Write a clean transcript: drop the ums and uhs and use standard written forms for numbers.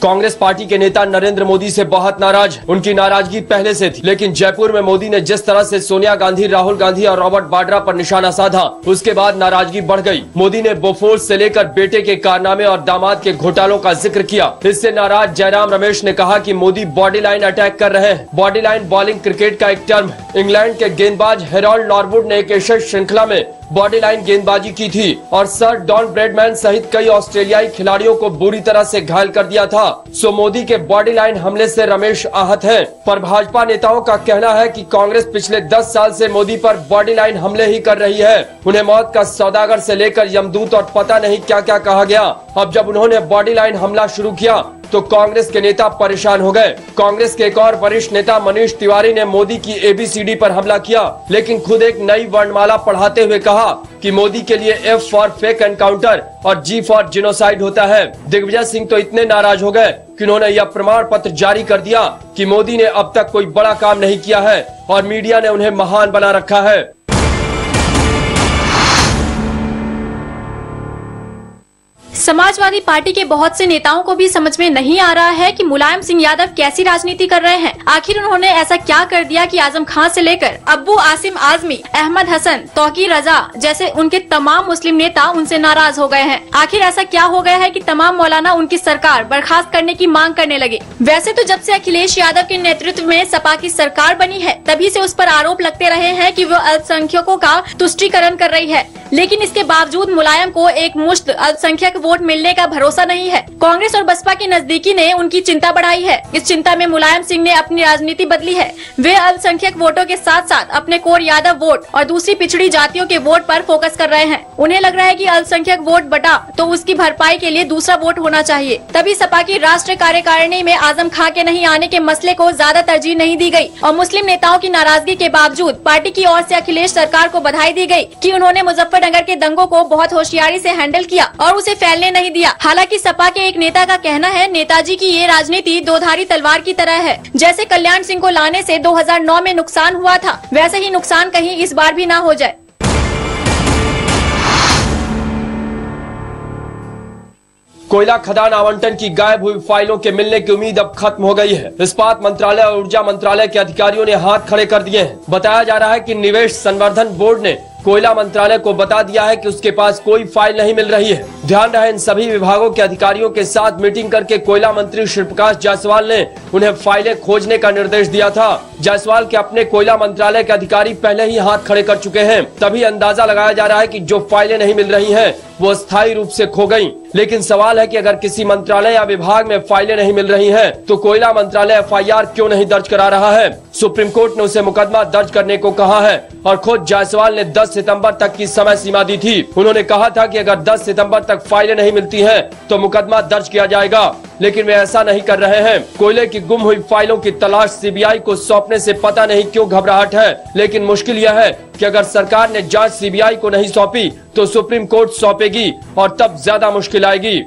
Congress party के नेता नरेंद्र मोदी से बहुत नाराज। उनकी नाराजगी पहले से थी, लेकिन जयपुर में मोदी ने जिस तरह से सोनिया गांधी, राहुल गांधी और रॉबर्ट वाड्रा पर निशाना साधा, उसके बाद नाराजगी बढ़ गई। मोदी ने बोफोर्स से लेकर बेटे के कारनामे और दामाद के घोटालों का जिक्र किया। इससे नाराज जयराम रमेश ने कहा कि मोदी बॉडी लाइन अटैक कर रहे हैं। बॉडी लाइन बॉलिंग क्रिकेट का एक टर्म है। इंग्लैंड के गेंदबाज हेरोल्ड नॉरवुड ने एक एशिया श्रृंखला में बॉडी लाइन गेंदबाजी की थी और सर डॉन ब्रैडमैन सहित कई ऑस्ट्रेलियाई खिलाड़ियों को बुरी तरह से घायल कर दिया था। सो मोदी के बॉडी लाइन हमले से रमेश आहत हैं। पर भाजपा नेताओं का कहना है कि कांग्रेस पिछले 10 साल से मोदी पर बॉडी लाइन हमले ही कर रही है। उन्हें मौत का सौदागर से लेकर यमदूत और पता नहीं क्या क्या कहा गया। अब जब उन्होंने बॉडी लाइन हमला शुरू किया तो कांग्रेस के नेता परेशान हो गए। कांग्रेस के एक और वरिष्ठ नेता मनीष तिवारी ने मोदी की ABCD पर हमला किया, लेकिन खुद एक नई वर्णमाला पढ़ाते हुए कहा कि मोदी के लिए F फॉर फेक एनकाउंटर और G फॉर जिनोसाइड होता है। दिग्विजय सिंह तो इतने नाराज हो गए कि उन्होंने यह प्रमाण पत्र जारी कर दिया कि मोदी ने अब तक कोई बड़ा काम नहीं किया है और मीडिया ने उन्हें महान बना रखा है। समाजवादी पार्टी के बहुत से नेताओं को भी समझ में नहीं आ रहा है कि मुलायम सिंह यादव कैसी राजनीति कर रहे हैं। आखिर उन्होंने ऐसा क्या कर दिया कि आजम खान से लेकर अब्बू आसिम आजमी, अहमद हसन, तौकीर रजा जैसे उनके तमाम मुस्लिम नेता उनसे नाराज हो गए हैं। आखिर ऐसा क्या हो गया है कि तमाम मौलाना उनकी सरकार बर्खास्त करने की मांग करने लगे। वैसे तो जब से अखिलेश यादव के नेतृत्व में सपा की सरकार बनी है, तभी से उस पर आरोप लगते रहे हैं कि वो अल्पसंख्यकों का तुष्टीकरण कर रही है, लेकिन इसके बावजूद मुलायम को एक मुश्त अल्पसंख्यक वोट मिलने का भरोसा नहीं है। कांग्रेस और बसपा की नजदीकी ने उनकी चिंता बढ़ाई है। इस चिंता में मुलायम सिंह ने अपनी राजनीति बदली है। वे अल्पसंख्यक वोटों के साथ साथ अपने कोर यादव वोट और दूसरी पिछड़ी जातियों के वोट पर फोकस कर रहे हैं। उन्हें लग रहा है कि अल्पसंख्यक वोट बटा तो उसकी भरपाई के लिए दूसरा वोट होना चाहिए। तभी सपा की राष्ट्रीय कार्यकारिणी में आजम खां के नहीं आने के मसले को ज्यादा तरजीह नहीं दी गई और मुस्लिम नेताओं की नाराजगी के बावजूद पार्टी की ओर से अखिलेश सरकार को बधाई दी गई कि उन्होंने मुजफ्फरनगर के दंगों को बहुत होशियारी से हैंडल किया और उसे फैलने नहीं दिया। हालांकि सपा के एक नेता का कहना है, नेताजी की ये राजनीति दोधारी तलवार की तरह है। जैसे कल्याण सिंह को लाने से 2009 में नुकसान हुआ था, वैसे ही नुकसान कहीं इस बार भी ना हो जाए। कोयला खदान आवंटन की गायब हुई फाइलों के मिलने की उम्मीद अब खत्म हो गई है। इस्पात मंत्रालय और ऊर्जा मंत्रालय के अधिकारियों ने हाथ खड़े कर दिए हैं। बताया जा रहा है कि निवेश संवर्धन बोर्ड ने कोयला मंत्रालय को बता दिया है कि उसके पास कोई फाइल नहीं मिल रही है। ध्यान रहे, इन सभी विभागों के अधिकारियों के साथ मीटिंग करके कोयला मंत्री श्री प्रकाश जायसवाल ने उन्हें फाइलें खोजने का निर्देश दिया था। जायसवाल के अपने कोयला मंत्रालय के अधिकारी पहले ही हाथ खड़े कर चुके हैं। तभी अंदाजा लगाया जा रहा है कि जो फाइलें नहीं मिल रही हैं, वो स्थायी रूप से खो गयी। लेकिन सवाल है कि अगर किसी मंत्रालय या विभाग में फाइलें नहीं मिल रही हैं, तो कोयला मंत्रालय FIR क्यों नहीं दर्ज करा रहा है? सुप्रीम कोर्ट ने उसे मुकदमा दर्ज करने को कहा है और खुद जायसवाल ने 10 सितंबर तक की समय सीमा दी थी। उन्होंने कहा था कि अगर 10 सितंबर तक फाइलें नहीं मिलती हैं, तो मुकदमा दर्ज किया जाएगा, लेकिन वे ऐसा नहीं कर रहे हैं। कोयले की गुम हुई फाइलों की तलाश CBI को सौंपने से पता नहीं क्यों घबराहट है, लेकिन मुश्किल यह है कि अगर सरकार ने जांच CBI को नहीं सौंपी तो सुप्रीम कोर्ट सौंपेगी और तब ज्यादा मुश्किल आएगी।